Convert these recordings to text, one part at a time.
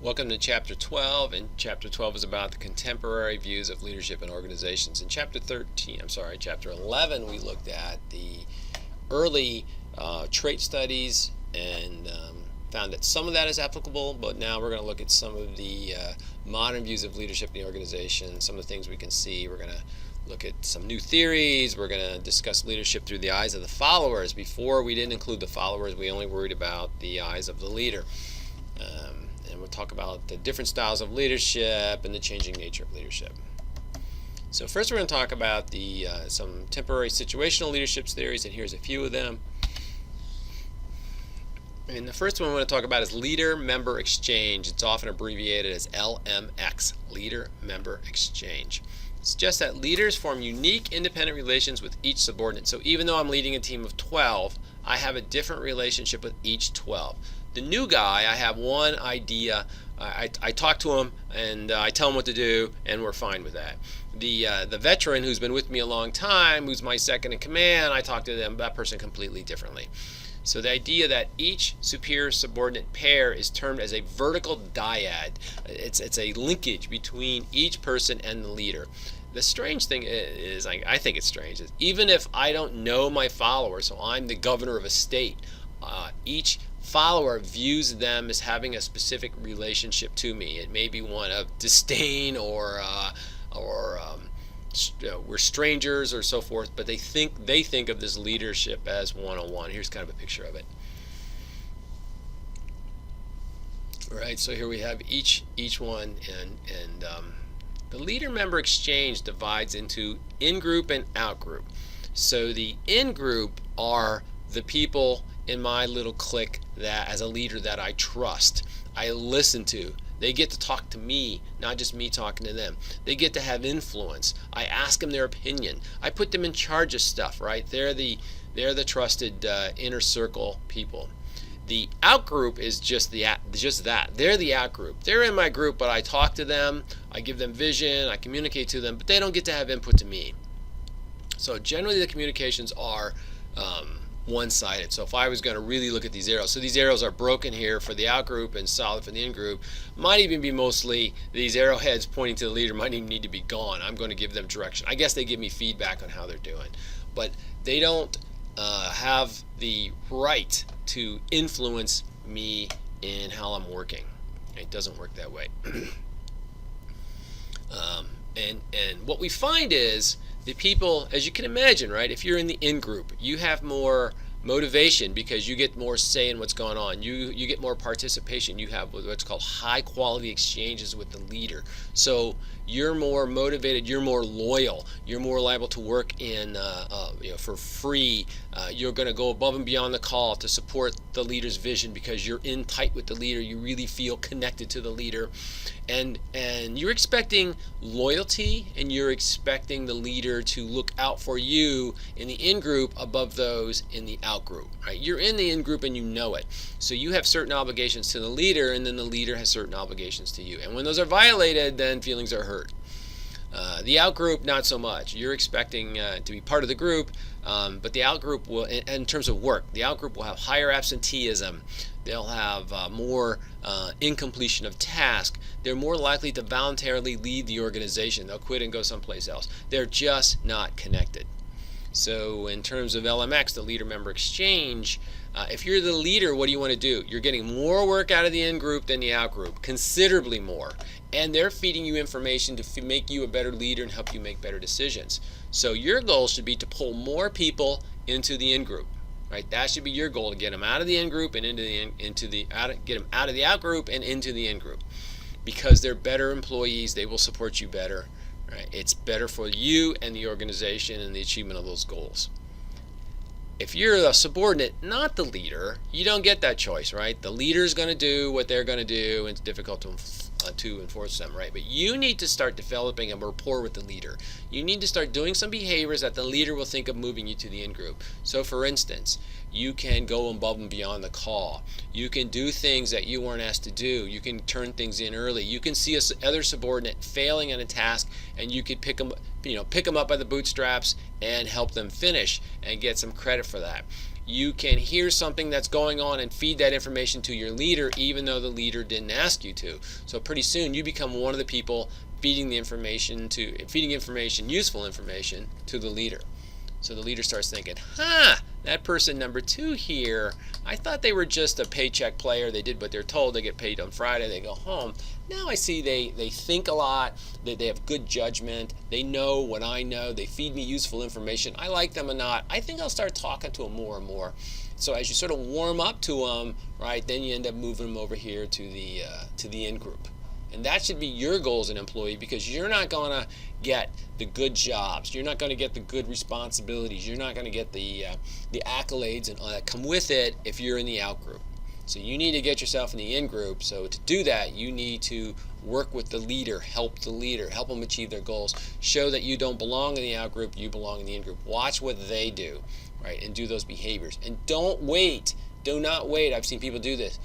Welcome to Chapter 12, and Chapter 12 is about the contemporary views of leadership in organizations. In Chapter 11, we looked at the early trait studies and found that some of that is applicable, but now we're going to look at some of the modern views of leadership in the organization, some of the things we can see. We're going to look at some new theories. We're going to discuss leadership through the eyes of the followers. Before, we didn't include the followers. We only worried about the eyes of the leader. And we'll talk about the different styles of leadership and the changing nature of leadership. So first we're going to talk about some temporary situational leadership theories, and here's a few of them. And the first one we want to talk about is leader-member exchange. It's often abbreviated as LMX, leader-member exchange. It's just that leaders form unique independent relations with each subordinate. So even though I'm leading a team of 12, I have a different relationship with each 12. The new guy, I have one idea. I talk to him and I tell him what to do, and we're fine with that. The veteran who's been with me a long time, who's my second in command, I talk to that person completely differently. So the idea that each superior-subordinate pair is termed as a vertical dyad. It's a linkage between each person and the leader. The strange thing is, I think it's strange, is even if I don't know my followers, so I'm the governor of a state, each follower views them as having a specific relationship to me. It may be one of disdain or we're strangers or so forth, but they think of this leadership as one-on-one. Here's kind of a picture of it. All right, so here we have each one, and the leader-member exchange divides into in-group and out-group. So the in-group are the people in my little clique that, as a leader, that I trust, I listen to. They get to talk to me, not just me talking to them. They get to have influence. I ask them their opinion. I put them in charge of stuff, right? They're the trusted inner circle people. The out group is just that. They're the out group. They're in my group, but I talk to them. I give them vision. I communicate to them, but they don't get to have input to me. So generally, the communications are one-sided. So if I was going to really look at these arrows, so these arrows are broken here for the out group and solid for the in group. Might even be mostly these arrowheads pointing to the leader might even need to be gone. I'm going to give them direction. I guess they give me feedback on how they're doing, but they don't have the right to influence me in how I'm working. It doesn't work that way. And what we find is the people, as you can imagine, right, if you're in the in group, you have more motivation because you get more say in what's going on. You get more participation. You have what's called high quality exchanges with the leader. So you're more motivated, you're more loyal, you're more liable to work in for free. You're going to go above and beyond the call to support the leader's vision because you're in tight with the leader. You really feel connected to the leader, and you're expecting loyalty, and you're expecting the leader to look out for you in the in group above those in the out group. Right? You're in the in group and you know it. So you have certain obligations to the leader, and then the leader has certain obligations to you. And when those are violated, then feelings are hurt. The out group, not so much. You're expecting to be part of the group, but the out group will, in terms of work, the out group will have higher absenteeism. They'll have more incompletion of task. They're more likely to voluntarily leave the organization. They'll quit and go someplace else. They're just not connected. So in terms of LMX, the leader-member exchange, if you're the leader, what do you want to do? You're getting more work out of the in-group than the out-group, considerably more. And they're feeding you information to make you a better leader and help you make better decisions. So your goal should be to pull more people into the in-group. Right? That should be your goal, to get them out of the in-group and get them out of the out-group and into the in-group. Because they're better employees, they will support you better. Right? It's better for you and the organization and the achievement of those goals. If you're a subordinate, not the leader, you don't get that choice, right? The leader's going to do what they're going to do, and it's difficult to enforce them, right? But you need to start developing a rapport with the leader. You need to start doing some behaviors that the leader will think of moving you to the in-group. So for instance, you can go above and beyond the call. You can do things that you weren't asked to do. You can turn things in early. You can see other subordinate failing in a task, and you could pick them up by the bootstraps and help them finish and get some credit for that. You can hear something that's going on and feed that information to your leader even though the leader didn't ask you to. So pretty soon you become one of the people feeding information, useful information, to the leader. So the leader starts thinking, that person number 2 here, I thought they were just a paycheck player. They did what they're told. They get paid on Friday. They go home. Now I see they think a lot. They have good judgment. They know what I know. They feed me useful information. I like them or not. I think I'll start talking to them more and more. So as you sort of warm up to them, right, then you end up moving them over here to the in-group. And that should be your goal as an employee, because you're not going to get the good jobs. You're not going to get the good responsibilities. You're not going to get the accolades and all that come with it if you're in the out group. So you need to get yourself in the in group. So to do that, you need to work with the leader, help them achieve their goals. Show that you don't belong in the out group, you belong in the in group. Watch what they do, right, and do those behaviors. And don't wait. Do not wait. I've seen people do this.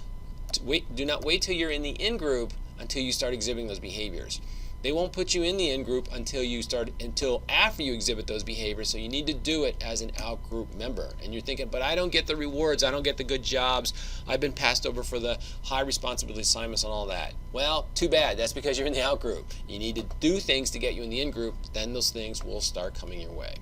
Do not wait till you're in the in group until you start exhibiting those behaviors. They won't put you in the in-group until after you exhibit those behaviors, so you need to do it as an out-group member. And you're thinking, but I don't get the rewards, I don't get the good jobs, I've been passed over for the high responsibility assignments and all that. Well, too bad, that's because you're in the out-group. You need to do things to get you in the in-group, then those things will start coming your way.